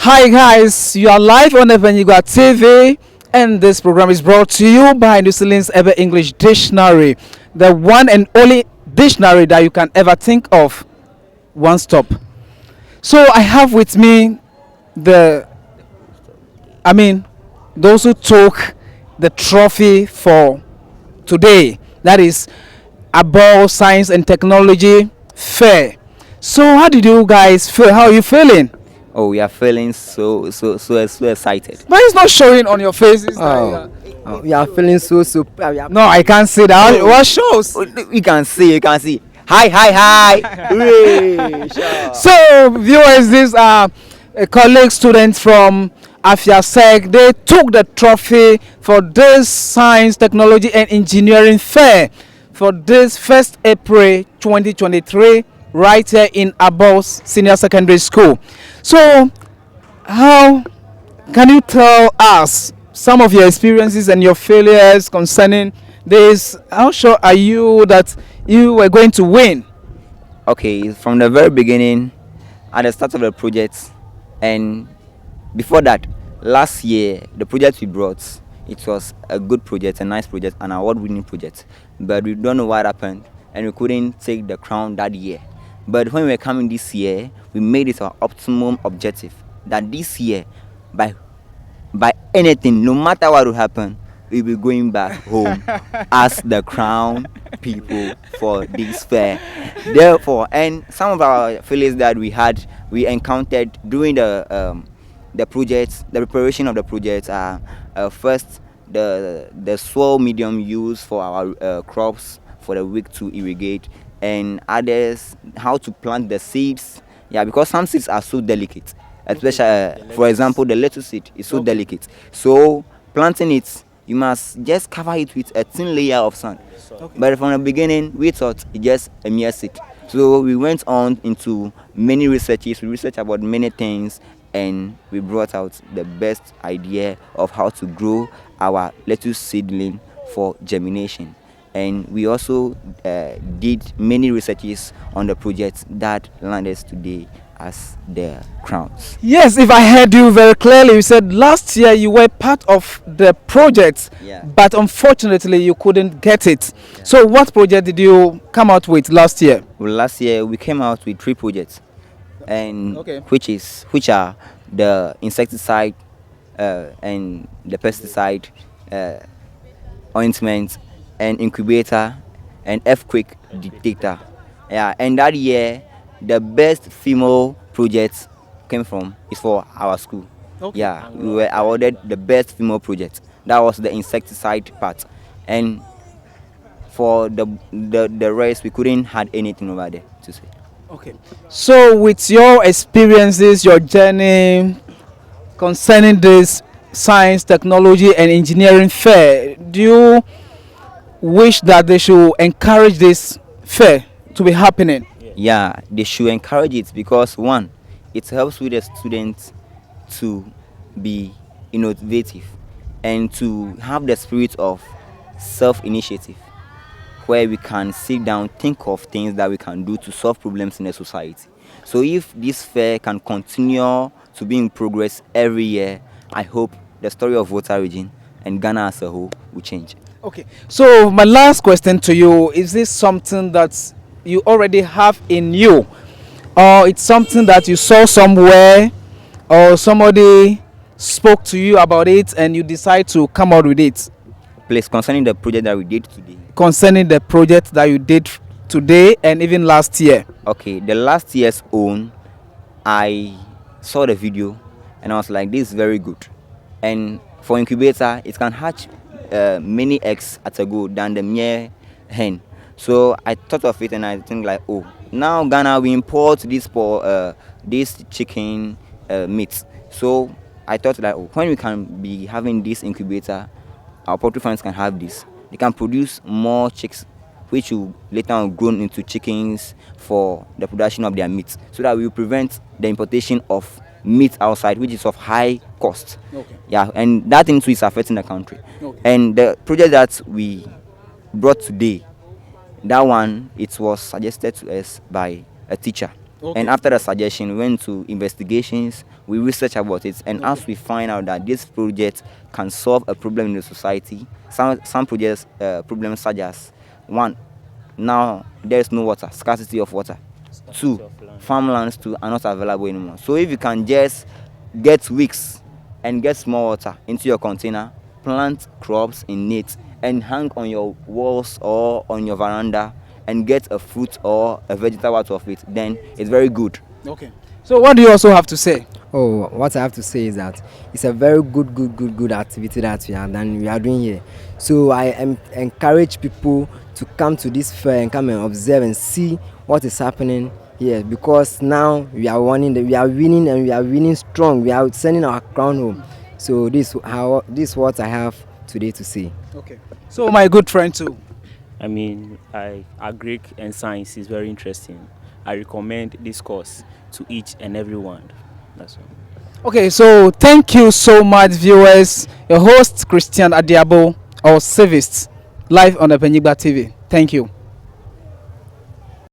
Hi guys, you are live on Ewenyigba TV, and this program is brought to you by New Zealand's Ever English Dictionary, the one and only dictionary that you can ever think of. One stop. So I have with me the, I mean, those who took the trophy for today. That is Abor Science and Technology Fair. So how did you guys feel? How are you feeling? Oh, we are feeling so excited. But it's not showing on your faces. We are feeling so. No, I can't see that. What shows? We can see, you can see. Hi. Hooray, sure. So, viewers, these are colleague students from AFIASEC. They took the trophy for this Science, Technology and Engineering Fair for this 1st April 2023 right here in Abor Senior Secondary School. So, how can you tell us some of your experiences and your failures concerning this? How sure are you that you were going to win? Okay, from the very beginning, at the start of the project, and before that, last year, the project we brought, it was a good project, a nice project, an award-winning project. But we don't know what happened, and we couldn't take the crown that year. But when we were coming this year, we made it our optimum objective that this year, by anything, no matter what will happen, we'll be going back home as the crown people for this fair. Therefore, and some of our failures that we encountered during the project, the preparation of the project, first the soil medium used for our crops for the week to irrigate, and others how to plant the seeds. Yeah, because some seeds are so delicate, especially for example the lettuce seed is so delicate. So planting it, you must just cover it with a thin layer of sand. But from the beginning we thought it's just a mere seed. So we went on into many researches. We researched about many things, and we brought out the best idea of how to grow our lettuce seedling for germination. And we also did many researches on the project that landed us today as the crowns. Yes, if I heard you very clearly, you said last year you were part of the project, but unfortunately you couldn't get it. Yeah. So what project did you come out with last year? Well, last year we came out with 3 projects, and which are the insecticide and the pesticide ointment and incubator and earthquake detector. Yeah, and that year the best female project is for our school. Yeah, we were awarded the best female project. That was the insecticide part, and for the rest we couldn't had anything over there to say. Okay, so with your experiences, your journey concerning this science, technology and engineering fair, do you wish that they should encourage this fair to be happening? Yeah, they should encourage it because one, it helps with the students to be innovative and to have the spirit of self-initiative, where we can sit down, think of things that we can do to solve problems in the society. So if this fair can continue to be in progress every year, I hope the story of Volta region and Ghana as a whole will change. Okay, so my last question to you, is this something that you already have in you, or it's something that you saw somewhere or somebody spoke to you about it and you decide to come out with it? Please, concerning the project that we did today. Concerning the project that you did today and even last year. Okay, the last year's own, I saw the video and I was like, this is very good. And for incubator, it can hatch many eggs at a go than the mere hen. So I thought of it and I think like, oh, now Ghana we import this chicken meat. So I thought like, oh, when we can be having this incubator, our poultry farms can have this. They can produce more chicks, which will later on grow into chickens for the production of their meat, so that we will prevent the importation of meat outside, which is of high cost. Okay. Yeah, and that thing too is affecting the country. Okay. And the project that we brought today, that one, it was suggested to us by a teacher. Okay. And after the suggestion, we went to investigations, we researched about it, and as we find out that this project can solve a problem in the society, some projects problems such as one, now there is no water, scarcity of water. Two, farmlands too are not available anymore. So if you can just get wicks and get small water into your container, plant crops in it, and hang on your walls or on your veranda and get a fruit or a vegetable out of it, then it's very good. Okay. So what do you also have to say? Oh, what I have to say is that it's a very good activity that we are doing here. So I encourage people to come to this fair and come and observe and see what is happening here, because now we are winning and we are winning strong. We are sending our crown home. So this is what I have today to say. Okay. So my good friend too. I mean, agric and science is very interesting. I recommend this course to each and everyone. That's all. Okay, so thank you so much, viewers. Your host, Christian Adiabo, our service, live on Ewenyigba TV. Thank you.